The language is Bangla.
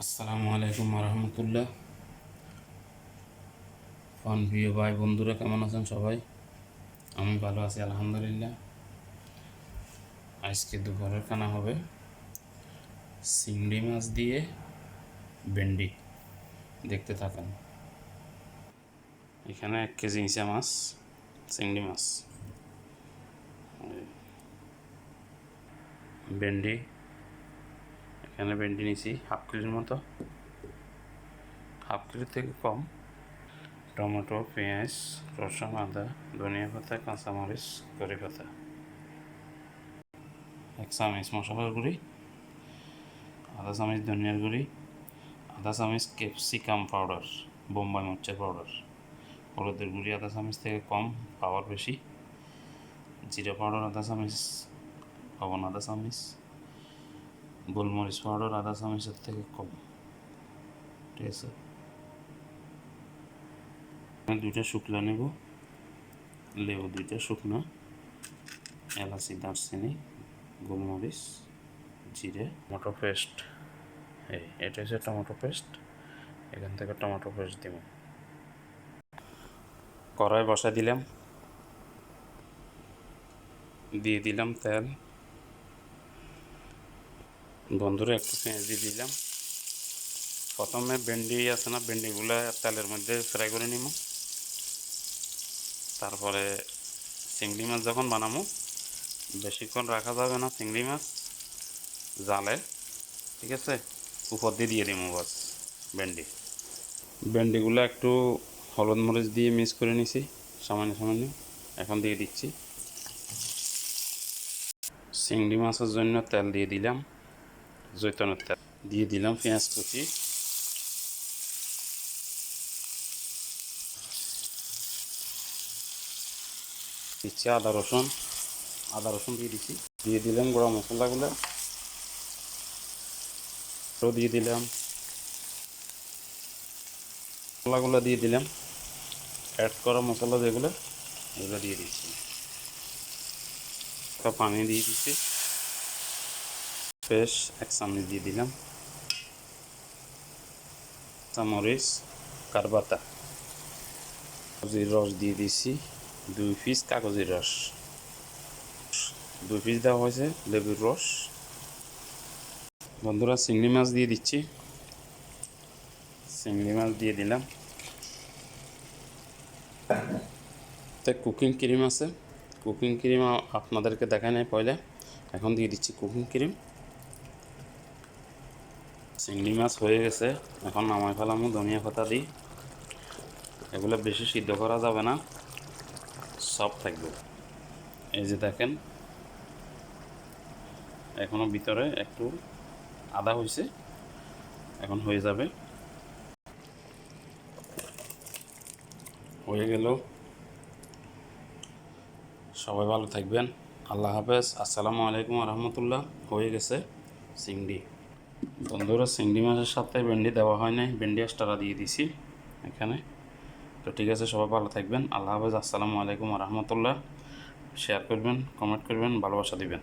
আসসালামু আলাইকুম রহমতুল্লাহ। ফান প্রিয় ভাই বন্ধুরা, কেমন আছেন সবাই? আমি ভালো আছি আলহামদুলিল্লাহ। আজকে দুপুরের খানা হবে চিংড়ি মাছ দিয়ে ভেন্ডি। দেখতে থাকেন। এখানে 1 কেজি ইচা মাছ, চিংড়ি মাছ, ভেন্ডি। এখানে ভেন্ডি নিয়েছি হাফ কেজির মতো, হাফ কেজির থেকে কম। টমেটো, পেঁয়াজ, রসুন, আদা, ধনিয়া পাতা, কাঁচামরিচ, কারি পাতা, 1 চামচ মশলার গুঁড়ি, আধা চামচ ধনিয়ার গুঁড়ি, আধা চামচ ক্যাপসিকাম পাউডার, বোম্বাই মরিচের পাউডার, হলুদের গুঁড়ি আধা চামচ থেকে কম, পাওয়ার বেশি, জিরা পাউডার আধা চামচ, লবণ আধা চামচ, গোলমরিচ পাউডার আধা চামচের থেকে কম। ঠিক আছে, আমি 2টা শুকনো নেব, লেবু 2টা শুকনো, এলাচি, দারচিনি, গোলমরিচ, জিরে, টমেটো পেস্ট। এটা হচ্ছে টমেটো পেস্ট। এখান থেকে টমেটো পেস্ট দিব। কড়াই বসাই দিলাম, দিয়ে দিলাম তেল। বন্ধুরা, একটু পেঁয়াজ দিয়ে দিলাম। প্রথমে ভেন্ডি আছে না, ভেন্ডিগুলো তেলের মধ্যে ফ্রাই করে নিব। তারপরে চিংড়ি মাছ যখন বানাবো, বেশিক্ষণ রাখা যাবে না চিংড়ি মাছ জালে। ঠিক আছে, উপর দিয়ে দিব বাস ভেন্ডিগুলো একটু হলুদ মরিচ দিয়ে মিক্স করে নিছি সামান্য সামান্য। এখন দিয়ে দিচ্ছি চিংড়ি মাছের জন্য তেল দিয়ে দিলাম, জৈতনের তেল দিয়ে দিলাম, পেঁয়াজ কুচি, দিচ্ছি আদা রসুন দিয়ে দিচ্ছি, দিয়ে দিলাম গুঁড়া মশলাগুলো, তো দিয়ে দিলাম মশলাগুলো, দিয়ে দিলাম অ্যাড করা মশলা যেগুলো, এগুলো দিয়ে দিচ্ছি। পানি দিয়ে দিচ্ছি, ফ্রেশ 1 চামচ দিয়ে দিলাম, চামরিচ, কারবাতা, কাগজের রস দিয়ে দিচ্ছি 2 পিস, কাগজের রস 2 পিস দেওয়া হয়েছে, লেবুর রস। বন্ধুরা, চিংড়ি মাছ দিয়ে দিচ্ছি, চিংড়ি মাছ দিয়ে দিলাম। তো কুকিং ক্রিম আছে, কুকিং ক্রিম আপনাদেরকে দেখায় নাই পয়লা, এখন দিয়ে দিচ্ছি কুকিং ক্রিম। চিংড়ি মাছ হয়ে গেছে, এখন নামাই ফেলামো ধনিয়া পাতা দিই। এগুলো বেশি সিদ্ধ করা যাবে না, সফট থাকবে। এই যে দেখেন, এখনো ভিতরে একটু আদা হয়েছে, এখন হয়ে যাবে, হয়ে গেল। সবাই ভালো থাকবেন, আল্লাহ হাফেজ, আসসালামু আলাইকুম রহমতুল্লাহ। হয়ে গেছে চিংড়ি। বন্ধুরা, চিংড়ি মাছের সাথে ভেন্ডি দেওয়া হয় নাই, ভেন্ডি এক্সট্রা দিয়ে দিছি এখানে। তো ঠিক আছে, সবাই ভালো থাকবেন, আল্লাহ হাফেজ, আসসালামু আলাইকুম রহমতুল্লাহ। শেয়ার করবেন, কমেন্ট করবেন, ভালোবাসা দিবেন।